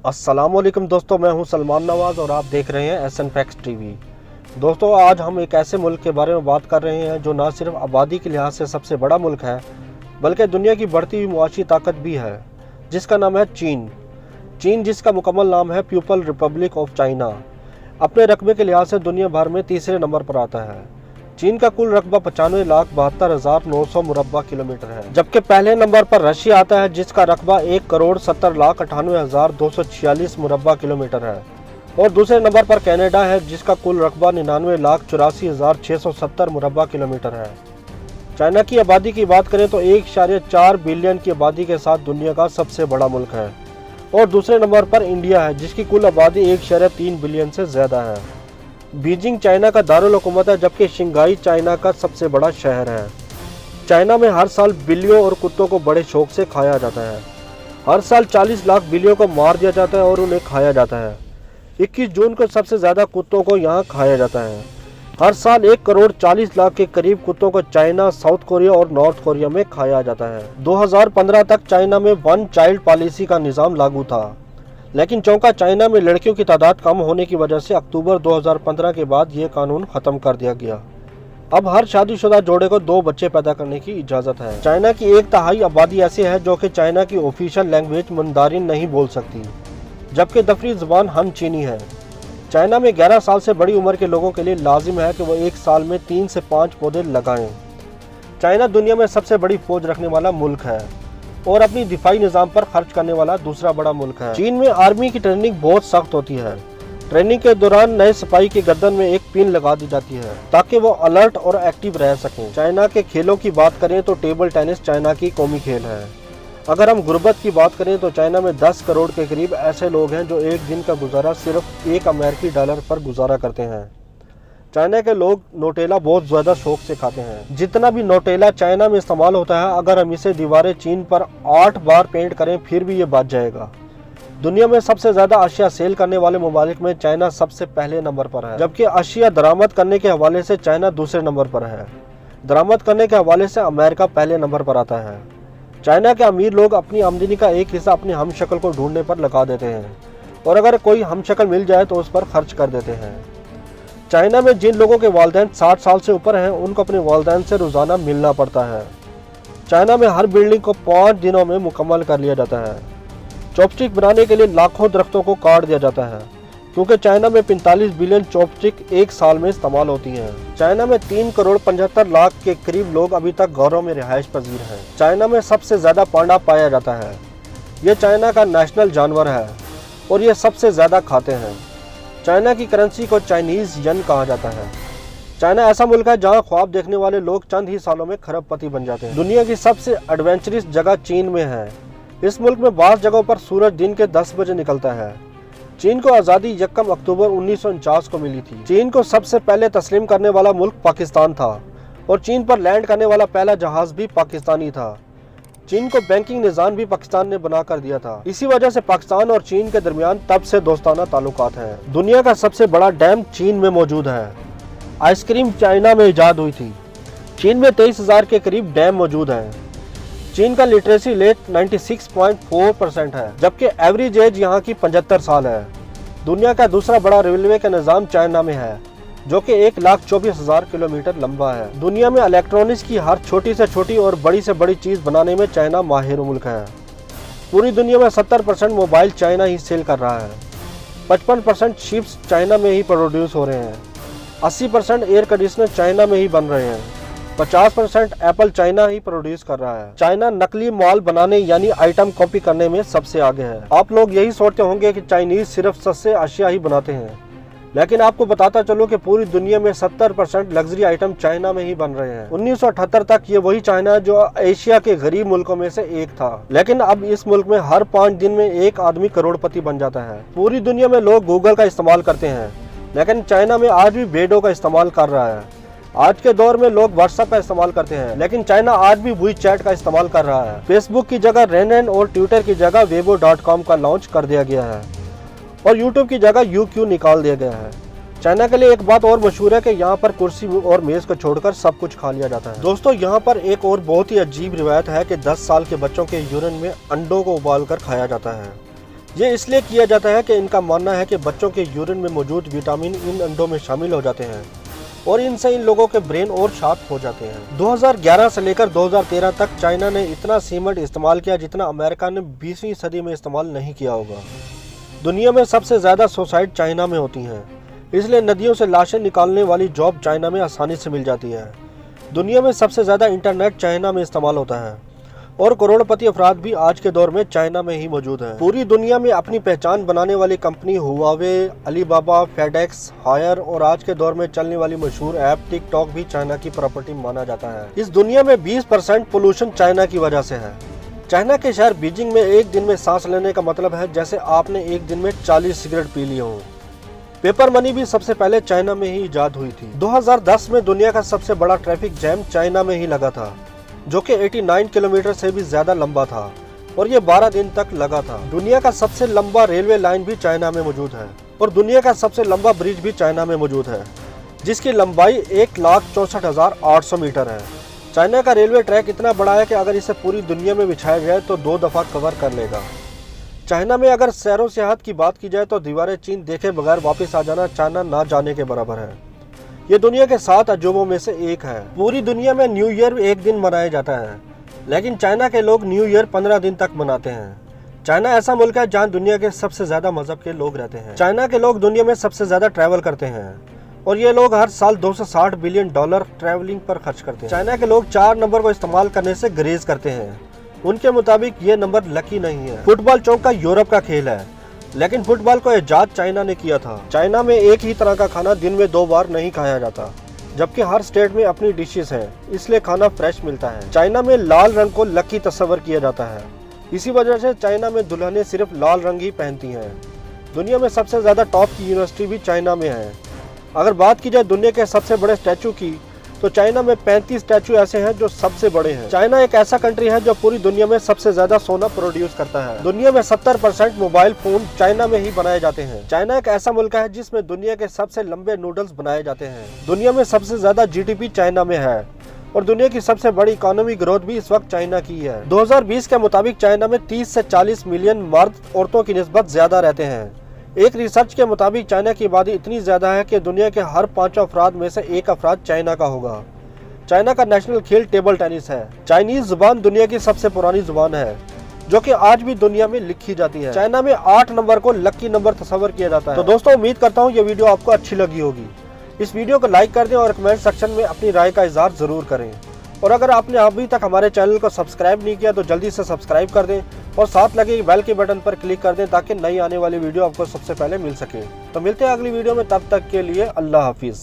अस्सलामुअलैकुम दोस्तों, मैं हूं सलमान नवाज़ और आप देख रहे हैं एसएन फैक्ट्स टीवी। दोस्तों, आज हम एक ऐसे मुल्क के बारे में बात कर रहे हैं जो न सिर्फ आबादी के लिहाज से सबसे बड़ा मुल्क है बल्कि दुनिया की बढ़ती हुई मुआशी ताकत भी है, जिसका नाम है चीन। चीन, जिसका मुकम्मल नाम है पीपल रिपब्लिक ऑफ चाइना, अपने रकबे के लिहाज से दुनिया भर में तीसरे नंबर पर आता है। चीन का कुल रकबा 95,72,900 मुरब्बा किलोमीटर है, जबकि पहले नंबर पर रशिया आता है जिसका रकबा 1,70,98,246 मुरब्बा किलोमीटर है और दूसरे नंबर पर कनाडा है जिसका कुल रकबा 99,84,670 मुरब्बा किलोमीटर है। चाइना की आबादी की बात करें तो 1.4 बिलियन की आबादी के साथ दुनिया का सबसे बड़ा मुल्क है और दूसरे नंबर पर इंडिया है जिसकी कुल आबादी 1.3 बिलियन से ज़्यादा है। बीजिंग चाइना का दारुल हुकूमत है जबकि शंघाई चाइना का सबसे बड़ा शहर है। चाइना में हर साल बिल्लियों और कुत्तों को बड़े शौक से खाया जाता है। हर साल 40 लाख बिल्लियों को मार दिया जाता है और उन्हें खाया जाता है। 21 जून को सबसे ज़्यादा कुत्तों को यहाँ खाया जाता है। हर साल 1,40,00,000 के करीब कुत्तों को चाइना, साउथ कोरिया और नॉर्थ कोरिया में खाया जाता है। 2015 तक चाइना में वन चाइल्ड पॉलिसी का निज़ाम लागू था, लेकिन चौंका चाइना में लड़कियों की तादाद कम होने की वजह से अक्टूबर 2015 के बाद ये कानून ख़त्म कर दिया गया। अब हर शादीशुदा जोड़े को 2 बच्चे पैदा करने की इजाज़त है। चाइना की 1/3 आबादी ऐसी है जो कि चाइना की ऑफिशियल लैंग्वेज मंदारिन नहीं बोल सकती, जबकि दफरी ज़ुबान हन चीनी है। चाइना में 11 साल से बड़ी उम्र के लोगों के लिए लाजिम है कि वो एक साल में 3 से 5 पौधे लगाएं। चाइना दुनिया में सबसे बड़ी फौज रखने वाला मुल्क है और अपनी दिफाई निज़ाम पर खर्च करने वाला दूसरा बड़ा मुल्क है। चीन में आर्मी की ट्रेनिंग बहुत सख्त होती है। ट्रेनिंग के दौरान नए सिपाही के गर्दन में एक पिन लगा दी जाती है ताकि वो अलर्ट और एक्टिव रह सकें। चाइना के खेलों की बात करें तो टेबल टेनिस चाइना की कौमी खेल है। अगर हम गुर्बत की बात करें तो चाइना में 10 करोड़ के करीब ऐसे लोग हैं जो एक दिन का गुजारा सिर्फ $1 अमेरिकी पर गुजारा करते हैं। चाइना के लोग नोटेला बहुत ज़्यादा शौक से खाते हैं। जितना भी नोटेला चाइना में इस्तेमाल होता है, अगर हम इसे दीवारें चीन पर 8 बार पेंट करें फिर भी ये बच जाएगा। दुनिया में सबसे ज़्यादा अशिया सेल करने वाले ममालिक में चाइना सबसे पहले नंबर पर है, जबकि अशिया दरामद करने के हवाले से चाइना दूसरे नंबर पर है। दरामद करने के हवाले से अमेरिका पहले नंबर पर आता है। चाइना के अमीर लोग अपनी आमदनी का एक हिस्सा अपनी हमशक्ल को ढूंढने पर लगा देते हैं और अगर कोई हमशक्ल मिल जाए तो उस पर खर्च कर देते हैं। चाइना में जिन लोगों के वालिदैन 60 साल से ऊपर हैं उनको अपने वालिदैन से रोज़ाना मिलना पड़ता है। चाइना में हर बिल्डिंग को 5 दिनों में मुकम्मल कर लिया जाता है। चॉपस्टिक बनाने के लिए लाखों दरख्तों को काट दिया जाता है क्योंकि चाइना में 45 बिलियन चॉपस्टिक एक साल में इस्तेमाल होती हैं। चाइना में 3,75,00,000 के करीब लोग अभी तक घरों में रिहाइश पजीर हैं। चाइना में सबसे ज़्यादा पांडा पाया जाता है। ये चाइना का नेशनल जानवर है और ये सबसे ज़्यादा खाते हैं। चाइना की करेंसी को चाइनीज़ यन कहा जाता है। चाइना ऐसा मुल्क है जहां ख्वाब देखने वाले लोग चंद ही सालों में खरबपति बन जाते हैं। दुनिया की सबसे एडवेंचरस जगह चीन में है। इस मुल्क में बाज़ जगहों पर सूरज दिन के 10 बजे निकलता है। चीन को आज़ादी 1 अक्टूबर 1949 को मिली थी। चीन को सबसे पहले तस्लीम करने वाला मुल्क पाकिस्तान था और चीन पर लैंड करने वाला पहला जहाज भी पाकिस्तानी था। चीन को बैंकिंग निज़ाम भी पाकिस्तान ने बना कर दिया था। इसी वजह से पाकिस्तान और चीन के दरमियान तब से दोस्ताना ताल्लुकात हैं। दुनिया का सबसे बड़ा डैम चीन में मौजूद है। आइसक्रीम चाइना में ईजाद हुई थी। चीन में 23,000 के करीब डैम मौजूद हैं। चीन का लिटरेसी रेट 96.4% है, जबकि एवरेज एज यहाँ की 75 साल है। दुनिया का दूसरा बड़ा रेलवे का निज़ाम चाइना में है जो कि 1,24,000 किलोमीटर लंबा है। दुनिया में इलेक्ट्रॉनिक्स की हर छोटी से छोटी और बड़ी से बड़ी चीज़ बनाने में चाइना माहिर मुल्क है। पूरी दुनिया में 70% मोबाइल चाइना ही सेल कर रहा है। 55% शिप्स चाइना में ही प्रोड्यूस हो रहे हैं। 80% एयर कंडीशनर चाइना में ही बन रहे हैं। 50% एप्पल चाइना ही प्रोड्यूस कर रहा है। चाइना नकली माल बनाने यानी आइटम कॉपी करने में सबसे आगे है। आप लोग यही सोचते होंगे कि चाइनीज सिर्फ सस्ते अशिया ही बनाते हैं, लेकिन आपको बताता चलो कि पूरी दुनिया में 70% लग्जरी आइटम चाइना में ही बन रहे हैं। 1978 तक ये वही चाइना जो एशिया के गरीब मुल्कों में से एक था, लेकिन अब इस मुल्क में हर 5 दिन में एक आदमी करोड़पति बन जाता है। पूरी दुनिया में लोग गूगल का इस्तेमाल करते हैं, लेकिन चाइना में आज भी बेडो का इस्तेमाल कर रहा है। आज के दौर में लोग व्हाट्सएप का इस्तेमाल करते हैं, लेकिन चाइना आज भी वही चैट का इस्तेमाल कर रहा है। फेसबुक की जगह रेनेन और ट्विटर की जगह weibo.com का लॉन्च कर दिया गया है और यूट्यूब की जगह UQ निकाल दिया गया है। चाइना के लिए एक बात और मशहूर है कि यहाँ पर कुर्सी और मेज़ को छोड़कर सब कुछ खा लिया जाता है। दोस्तों, यहाँ पर एक और बहुत ही अजीब रिवायत है कि 10 साल के बच्चों के यूरिन में अंडों को उबाल कर खाया जाता है। ये इसलिए किया जाता है कि इनका मानना है कि बच्चों के यूरिन में मौजूद विटामिन इन अंडों में शामिल हो जाते हैं और इनसे इन लोगों के ब्रेन और शार्प हो जाते हैं। 2011 से लेकर 2013 तक चाइना ने इतना सीमेंट इस्तेमाल किया जितना अमेरिका ने 20वीं सदी में इस्तेमाल नहीं किया होगा। दुनिया में सबसे ज़्यादा सुसाइड चाइना में होती हैं, इसलिए नदियों से लाशें निकालने वाली जॉब चाइना में आसानी से मिल जाती है। दुनिया में सबसे ज़्यादा इंटरनेट चाइना में इस्तेमाल होता है और करोड़पति अफराद भी आज के दौर में चाइना में ही मौजूद हैं। पूरी दुनिया में अपनी पहचान बनाने वाली company Huawei, Alibaba, FedEx, Haier और आज के दौर में चलने वाली मशहूर ऐप टिकटॉक भी चाइना की प्रॉपर्टी माना जाता है। इस दुनिया में 20% पोल्यूशन चाइना की वजह से है। चाइना के शहर बीजिंग में एक दिन में सांस लेने का मतलब है जैसे आपने एक दिन में 40 सिगरेट पी ली हो। पेपर मनी भी सबसे पहले चाइना में ही इजाद हुई थी। 2010 में दुनिया का सबसे बड़ा ट्रैफिक जैम चाइना में ही लगा था, जो कि 89 किलोमीटर से भी ज्यादा लंबा था और ये 12 दिन तक लगा था। दुनिया का सबसे लंबा रेलवे लाइन भी चाइना में मौजूद है और दुनिया का सबसे लंबा ब्रिज भी चाइना में मौजूद है, जिसकी लंबाई 1,64,800 मीटर है। चाइना का रेलवे ट्रैक इतना बड़ा है कि अगर इसे पूरी दुनिया में बिछाया जाए तो 2 दफा कवर कर लेगा। चाइना में अगर सैरो सियाहत की बात की जाए तो दीवारें चीन देखे बगैर वापस आ जाना चाइना ना जाने के बराबर है। ये दुनिया के 7 अजूबों में से एक है। पूरी दुनिया में न्यू ईयर एक दिन मनाया जाता है, लेकिन चाइना के लोग न्यू ईयर 15 दिन तक मनाते हैं। चाइना ऐसा मुल्क है जहाँ दुनिया के सबसे ज्यादा मजहब के लोग रहते हैं। चाइना के लोग दुनिया में सबसे ज्यादा ट्रैवल करते हैं और ये लोग हर साल $260 बिलियन ट्रैवलिंग पर खर्च करते हैं। चाइना के लोग 4 नंबर को इस्तेमाल करने से गुरेज करते हैं। उनके मुताबिक ये नंबर लकी नहीं है। फुटबॉल चौका यूरोप का खेल है, लेकिन फुटबॉल को इजाद चाइना ने किया था। चाइना में एक ही तरह का खाना दिन में 2 बार नहीं खाया जाता, जबकि हर स्टेट में अपनी डिशेस हैं, इसलिए खाना फ्रेश मिलता है। चाइना में लाल रंग को लकी तस्वर किया जाता है, इसी वजह से चाइना में दुल्हनें सिर्फ लाल रंग ही पहनती हैं। दुनिया में सबसे ज्यादा टॉप की यूनिवर्सिटी भी चाइना में है। अगर बात की जाए दुनिया के सबसे बड़े स्टैचू की, तो चाइना में 35 स्टैचू ऐसे हैं जो सबसे बड़े हैं। चाइना एक ऐसा कंट्री है जो पूरी दुनिया में सबसे ज्यादा सोना प्रोड्यूस करता है। दुनिया में 70% मोबाइल फोन चाइना में ही बनाए जाते हैं। चाइना एक ऐसा मुल्क है जिसमें दुनिया के सबसे लंबे नूडल्स बनाए जाते हैं। दुनिया में सबसे ज्यादा जीडीपी चाइना में है और दुनिया की सबसे बड़ी इकोनॉमी ग्रोथ भी इस वक्त चाइना की है। 2020 के मुताबिक चाइना में 30 से 40 मिलियन मर्द औरतों की निस्बत ज्यादा रहते हैं। एक रिसर्च के मुताबिक चाइना की आबादी इतनी ज्यादा है कि दुनिया के हर 5 अफराद में से 1 अफराद चाइना का होगा। चाइना का नेशनल खेल टेबल टेनिस है। चाइनीज जुबान दुनिया की सबसे पुरानी जुबान है, जो कि आज भी दुनिया में लिखी जाती है। चाइना में 8 नंबर को लकी नंबर तस्वर किया जाता है। तो दोस्तों, उम्मीद करता हूँ ये वीडियो आपको अच्छी लगी होगी। इस वीडियो को लाइक कर दें और कमेंट सेक्शन में अपनी राय का इजहार जरूर करें। और अगर आपने अभी तक हमारे चैनल को सब्सक्राइब नहीं किया तो जल्दी से सब्सक्राइब कर दें और साथ लगे बेल के बटन पर क्लिक कर दें ताकि नई आने वाली वीडियो आपको सबसे पहले मिल सके। तो मिलते हैं अगली वीडियो में, तब तक के लिए अल्लाह हाफिज।